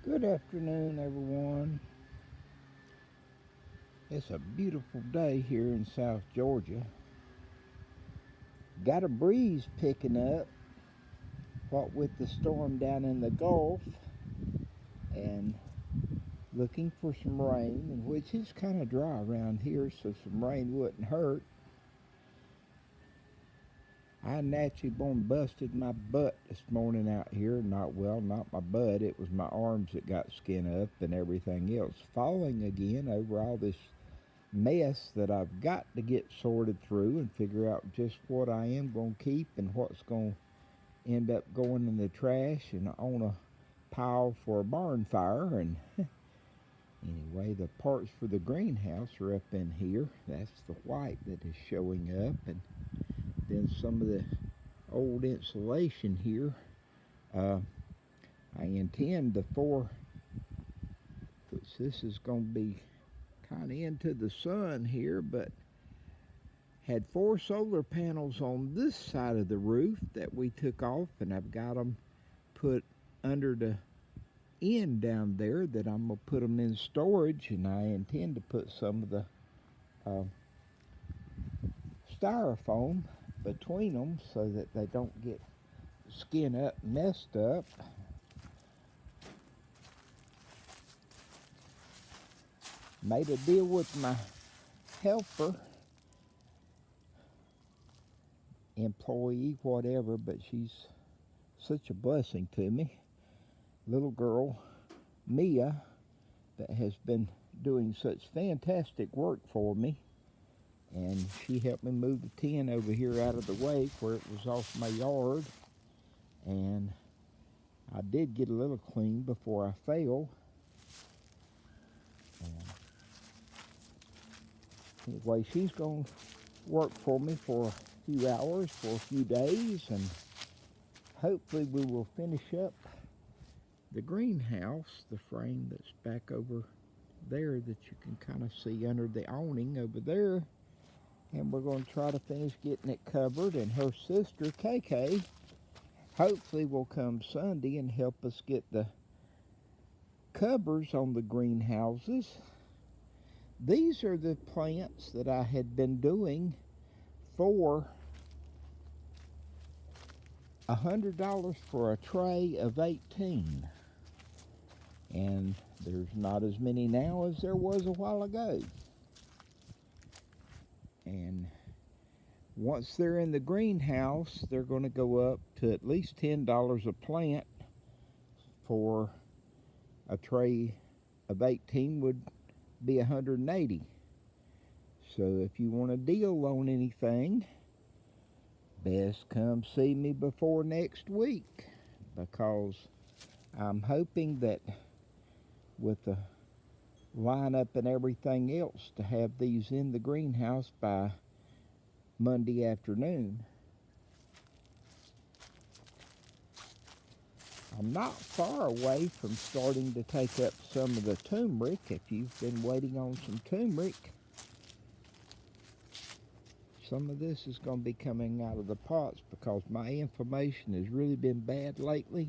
Good afternoon, everyone. It's a beautiful day here in South Georgia. Got a breeze picking up, what with the storm down in the Gulf, and looking for some rain, and which is kind of dry around here, so some rain wouldn't hurt. I naturally busted my butt this morning out here. Not my butt, it was my arms that got skin up and everything else. Falling again over all this mess that I've got to get sorted through and figure out just what I am going to keep and what's going to end up going in the trash and on a pile for a barn fire. And anyway, the parts for the greenhouse are up in here. That's the white that is showing up, and then some of the old insulation here. I intend which this is going to be kind of into the sun here, but had 4 solar panels on this side of the roof that we took off, and I've got them put under the end down there that I'm going to put them in storage, and I intend to put some of the styrofoam between them so that they don't get skin up, messed up. Made a deal with my helper, employee, whatever, but she's such a blessing to me. Little girl, Mia, that has been doing such fantastic work for me. And she helped me move the tin over here out of the way where it was off my yard. And I did get a little clean before I fell. And anyway, she's going to work for me for a few hours, for a few days, and hopefully we will finish up the greenhouse, the frame that's back over there that you can kind of see under the awning over there. And we're going to try to finish getting it covered, and her sister, KK, hopefully will come Sunday and help us get the covers on the greenhouses. These are the plants that I had been doing for $100 for a tray of 18. And there's not as many now as there was a while ago. And once they're in the greenhouse, they're going to go up to at least $10 a plant. For a tray of 18 would be 180. So if you want a deal on anything, best come see me before next week, because I'm hoping that with the lineup and everything else to have these in the greenhouse by Monday afternoon. I'm not far away from starting to take up some of the turmeric. If you've been waiting on some turmeric, some of this is going to be coming out of the pots because my inflammation has really been bad lately,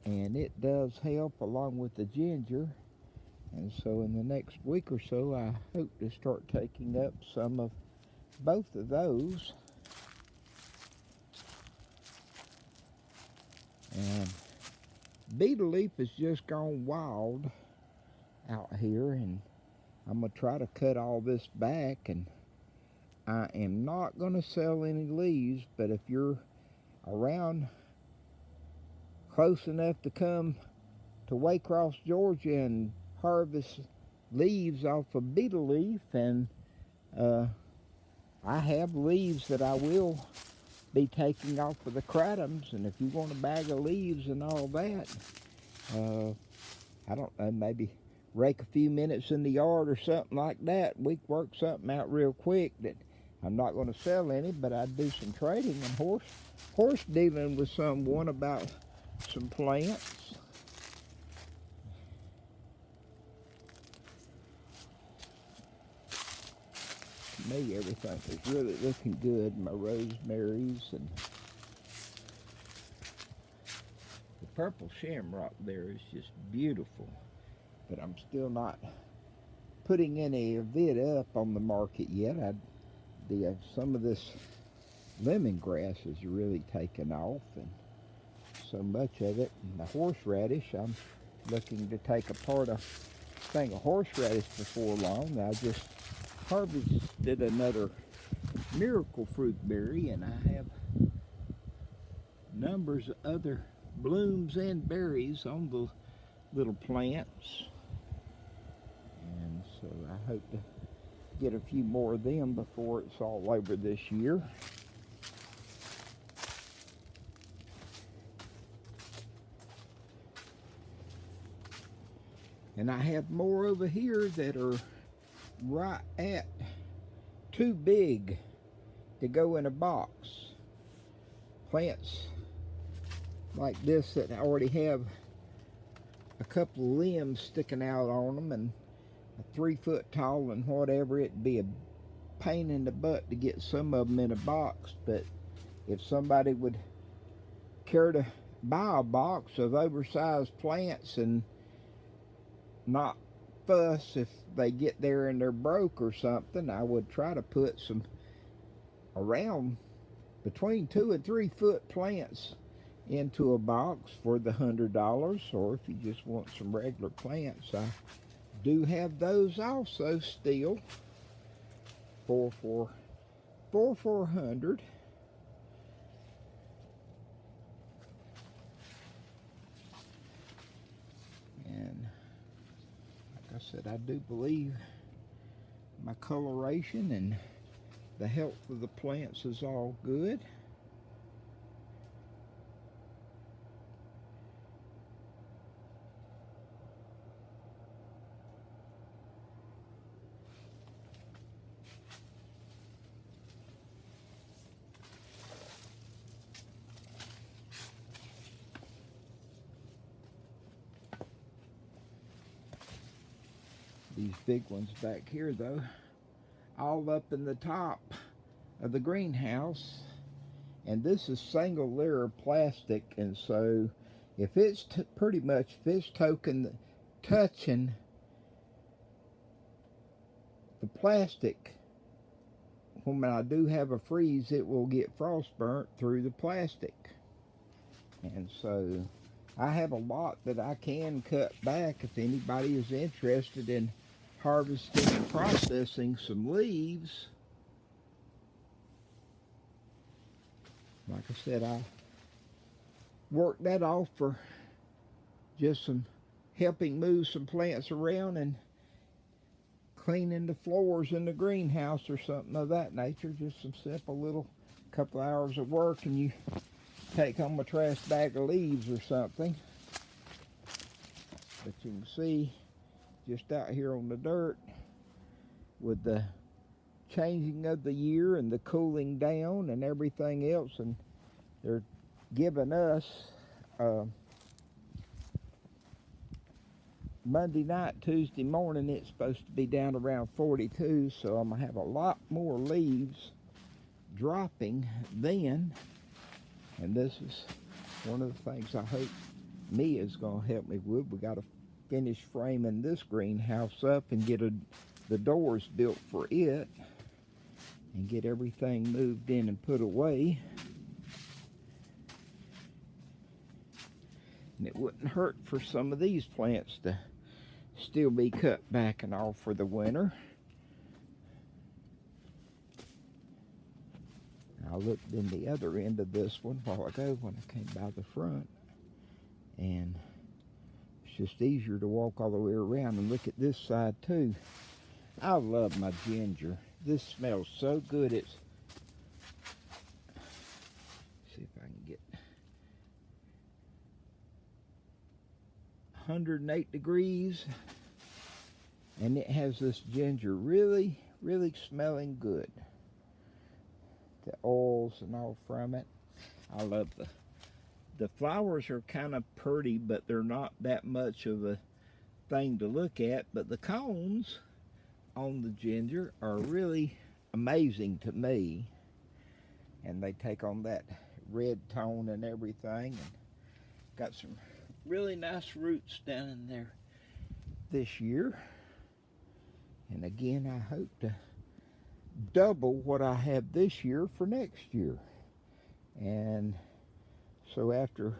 and it does help along with the ginger. And so in the next week or so, I hope to start taking up some of both of those. And beetle leaf has just gone wild out here, and I'm going to try to cut all this back, and I am not going to sell any leaves, but if you're around close enough to come to Waycross, Georgia and harvest leaves off of beetle leaf, and I have leaves that I will be taking off of the cratums, and if you want a bag of leaves and all that, I don't know, maybe rake a few minutes in the yard or something like that. We can work something out real quick. That I'm not going to sell any, but I'd do some trading and horse dealing with someone about some plants. To me, everything is really looking good. My rosemaries and the purple shamrock there is just beautiful. But I'm still not putting any of it up on the market yet. Some of this lemongrass has really taken off, and so much of it. And the horseradish, I'm looking to take apart a thing of horseradish before long. I just harvested another miracle fruit berry, and I have numbers of other blooms and berries on the little plants, and so I hope to get a few more of them before it's all over this year. And I have more over here that are right at too big to go in a box. Plants like this that already have a couple of limbs sticking out on them and 3 foot tall and whatever. It'd be a pain in the butt to get some of them in a box, but if somebody would care to buy a box of oversized plants and not fuss if they get there and they're broke or something, I would try to put some around between 2 and 3 foot plants into a box for the $100, or if you just want some regular plants, I do have those also still for $400. And like I said, I do believe my coloration and the health of the plants is all good. These big ones back here though, all up in the top of the greenhouse, and this is single layer plastic, and so if it's pretty much if it's touching the plastic, when I do have a freeze, it will get frost burnt through the plastic. And so I have a lot that I can cut back if anybody is interested in harvesting and processing some leaves. Like I said, I worked that off for just some helping move some plants around and cleaning the floors in the greenhouse or something of that nature. Just some simple little couple hours of work, and you take home a trash bag of leaves or something. But you can see just out here on the dirt with the changing of the year and the cooling down and everything else, and they're giving us Monday night, Tuesday morning, it's supposed to be down around 42, so I'm gonna have a lot more leaves dropping then. And this is one of the things I hope Mia's gonna help me with. We got to finish framing this greenhouse up and get the doors built for it and get everything moved in and put away. And it wouldn't hurt for some of these plants to still be cut back and off for the winter. I looked in the other end of this one a while ago when I came by the front, and it's just easier to walk all the way around and look at this side too. I love my ginger. This smells so good. It's, see if I can get 108 degrees, and it has this ginger really, really smelling good. The oils and all from it. I love the flowers are kind of pretty, but they're not that much of a thing to look at. But the cones on the ginger are really amazing to me, and they take on that red tone and everything. And Got some really nice roots down in there this year. And again, I hope to double what I have this year for next year. And so after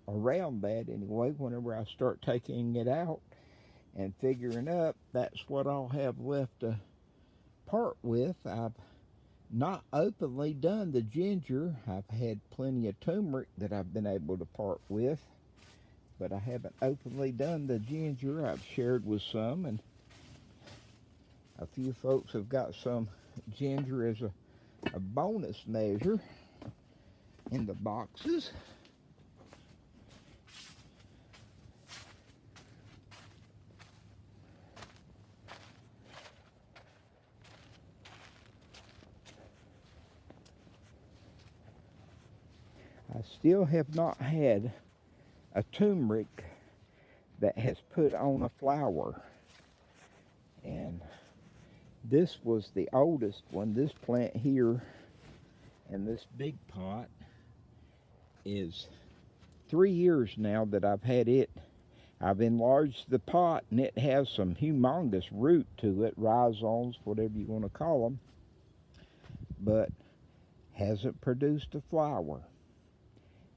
around that anyway, whenever I start taking it out and figuring up, that's what I'll have left to part with. I've not openly done the ginger. I've had plenty of turmeric that I've been able to part with, but I haven't openly done the ginger. I've shared with some, and a few folks have got some ginger as a bonus measure in the boxes. I still have not had a turmeric that has put on a flower, and this was the oldest one. This plant here in this big pot is 3 years now that I've had it. I've enlarged the pot, and it has some humongous root to it, rhizomes, whatever you want to call them, but hasn't produced a flower.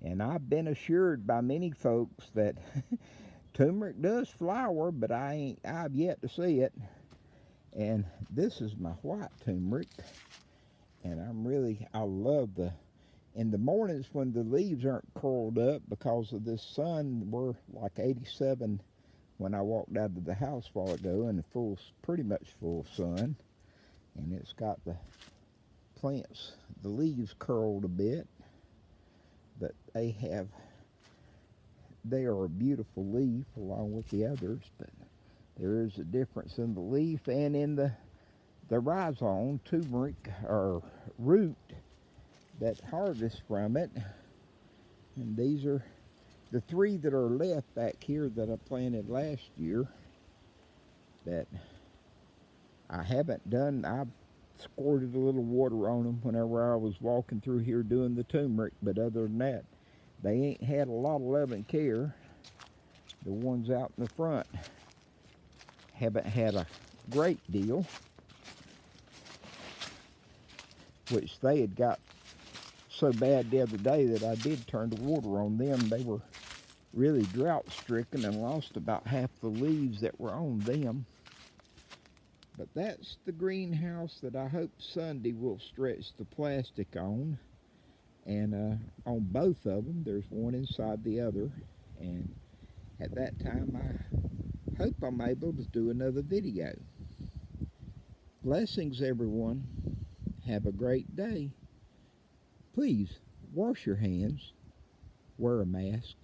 And I've been assured by many folks that turmeric does flower, but I've yet to see it. And this is my white turmeric, and I love in the mornings when the leaves aren't curled up because of this sun. We're like 87 when I walked out of the house a while ago, in pretty much full sun, and it's got the plants, the leaves curled a bit, but they are a beautiful leaf along with the others. But there is a difference in the leaf and in the rhizome, turmeric, or root that harvests from it. And these are the 3 that are left back here that I planted last year that I haven't done. I've squirted a little water on them whenever I was walking through here doing the turmeric, but other than that, they ain't had a lot of love and care. The ones out in the front haven't had a great deal, which they had got so bad the other day that I did turn the water on them. They were really drought stricken and lost about half the leaves that were on them. But that's the greenhouse that I hope Sunday will stretch the plastic on. And on both of them, there's one inside the other. And at that time, I hope I'm able to do another video. Blessings, everyone. Have a great day. Please wash your hands, wear a mask,